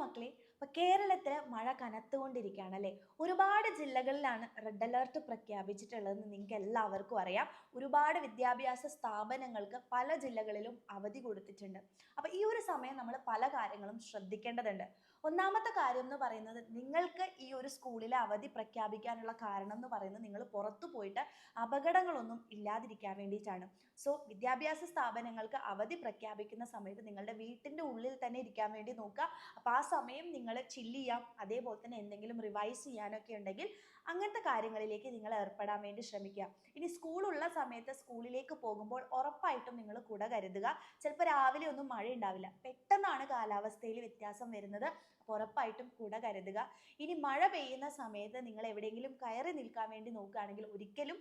മക്കളെ. ഇപ്പൊ കേരളത്തിൽ മഴ കനത്തുകൊണ്ടിരിക്കുകയാണ് അല്ലേ. ഒരുപാട് ജില്ലകളിലാണ് റെഡ് അലേർട്ട് പ്രഖ്യാപിച്ചിട്ടുള്ളതെന്ന് നിങ്ങൾക്ക് എല്ലാവർക്കും അറിയാം. ഒരുപാട് വിദ്യാഭ്യാസ സ്ഥാപനങ്ങൾക്ക് പല ജില്ലകളിലും അവധി കൊടുത്തിട്ടുണ്ട്. അപ്പൊ ഈ ഒരു സമയം നമ്മൾ പല കാര്യങ്ങളും ശ്രദ്ധിക്കേണ്ടതുണ്ട്. ഒന്നാമത്തെ കാര്യം എന്ന് പറയുന്നത്, നിങ്ങൾക്ക് ഈ ഒരു സ്കൂളിലെ അവധി പ്രഖ്യാപിക്കാനുള്ള കാരണം എന്ന് പറയുന്നത് നിങ്ങൾ പുറത്തു പോയിട്ട് അപകടങ്ങളൊന്നും ഇല്ലാതിരിക്കാൻ വേണ്ടിയിട്ടാണ്. സോ വിദ്യാഭ്യാസ സ്ഥാപനങ്ങൾക്ക് അവധി പ്രഖ്യാപിക്കുന്ന സമയത്ത് നിങ്ങളുടെ വീട്ടിൻ്റെ ഉള്ളിൽ തന്നെ ഇരിക്കാൻ വേണ്ടി നോക്കുക. അപ്പോൾ ആ സമയം നിങ്ങൾ ചില്ല് ചെയ്യാം, അതേപോലെ തന്നെ എന്തെങ്കിലും റിവൈസ് ചെയ്യാനൊക്കെ ഉണ്ടെങ്കിൽ അങ്ങനത്തെ കാര്യങ്ങളിലേക്ക് നിങ്ങൾ ഏർപ്പെടാൻ വേണ്ടി ശ്രമിക്കുക. ഇനി സ്കൂളുള്ള സമയത്ത് സ്കൂളിലേക്ക് പോകുമ്പോൾ ഉറപ്പായിട്ടും നിങ്ങൾ കുട കരുതുക. ചിലപ്പോൾ രാവിലെ ഒന്നും മഴ ഉണ്ടാവില്ല, പെട്ടെന്നാണ് കാലാവസ്ഥയിൽ വ്യത്യാസം വരുന്നത്. അപ്പോൾ ഉറപ്പായിട്ടും കുട കരുതുക. ഇനി മഴ പെയ്യുന്ന സമയത്ത് നിങ്ങൾ എവിടെയെങ്കിലും കയറി നിൽക്കാൻ വേണ്ടി നോക്കുകയാണെങ്കിൽ ഒരിക്കലും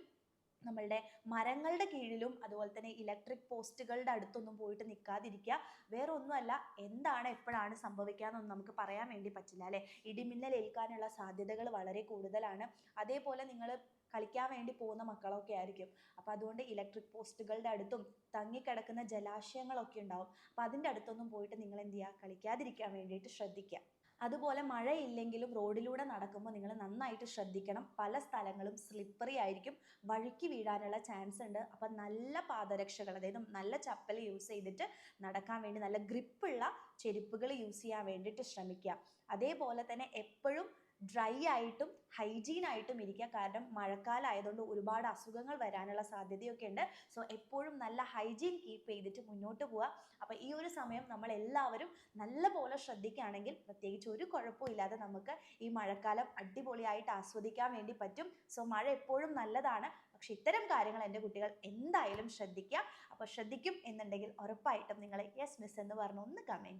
നമ്മളുടെ മരങ്ങളുടെ കീഴിലും അതുപോലെ തന്നെ ഇലക്ട്രിക് പോസ്റ്റുകളുടെ അടുത്തൊന്നും പോയിട്ട് നിൽക്കാതിരിക്കുക. വേറെ ഒന്നുമല്ല, എന്താണ് എപ്പോഴാണ് സംഭവിക്കാന്നൊന്നും നമുക്ക് പറയാൻ വേണ്ടി പറ്റില്ല അല്ലേ. ഇടിമിന്നൽ ഏൽക്കാനുള്ള സാധ്യതകൾ വളരെ കൂടുതലാണ്. അതേപോലെ നിങ്ങൾ കളിക്കാൻ വേണ്ടി പോകുന്ന മക്കളൊക്കെ ആയിരിക്കും. അപ്പോൾ അതുകൊണ്ട് ഇലക്ട്രിക് പോസ്റ്റുകളുടെ അടുത്തും തങ്ങിക്കിടക്കുന്ന ജലാശയങ്ങളൊക്കെ ഉണ്ടാവും. അപ്പോൾ അതിൻ്റെ അടുത്തൊന്നും പോയിട്ട് നിങ്ങൾ എന്ത് ചെയ്യുക, കളിക്കാതിരിക്കാൻ വേണ്ടിയിട്ട് ശ്രദ്ധിക്കുക. അതുപോലെ മഴയില്ലെങ്കിലും റോഡിലൂടെ നടക്കുമ്പോൾ നിങ്ങൾ നന്നായിട്ട് ശ്രദ്ധിക്കണം. പല സ്ഥലങ്ങളും സ്ലിപ്പറി ആയിരിക്കും, വഴുക്കി വീഴാനുള്ള ചാൻസ് ഉണ്ട്. അപ്പം നല്ല പാദരക്ഷകൾ, അതായത് നല്ല ചപ്പൽ യൂസ് ചെയ്തിട്ട് നടക്കാൻ വേണ്ടി നല്ല ഗ്രിപ്പുള്ള ചെരുപ്പുകൾ യൂസ് ചെയ്യാൻ വേണ്ടിയിട്ട് ശ്രമിക്കുക. അതേപോലെ തന്നെ എപ്പോഴും ഡ്രൈ ആയിട്ടും ഹൈജീനായിട്ടും ഇരിക്കുക. കാരണം മഴക്കാലം ആയതുകൊണ്ട് ഒരുപാട് അസുഖങ്ങൾ വരാനുള്ള സാധ്യതയൊക്കെ ഉണ്ട്. സോ എപ്പോഴും നല്ല ഹൈജീൻ കീപ്പ് ചെയ്തിട്ട് മുന്നോട്ട് പോവുക. അപ്പോൾ ഈ ഒരു സമയം നമ്മൾ എല്ലാവരും നല്ല പോലെ ശ്രദ്ധിക്കുകയാണെങ്കിൽ പ്രത്യേകിച്ച് ഒരു കുഴപ്പമില്ലാതെ നമുക്ക് ഈ മഴക്കാലം അടിപൊളിയായിട്ട് ആസ്വദിക്കാൻ വേണ്ടി പറ്റും. സോ മഴ എപ്പോഴും നല്ലതാണ്, പക്ഷെ ഇത്തരം കാര്യങ്ങൾ എൻ്റെ കുട്ടികൾ എന്തായാലും ശ്രദ്ധിക്കുക. അപ്പോൾ ശ്രദ്ധിക്കും എന്നുണ്ടെങ്കിൽ ഉറപ്പായിട്ടും നിങ്ങൾ യെസ് മിസ് എന്ന് പറഞ്ഞ് ഒന്ന് കമൻറ്റ് ചെയ്യുക.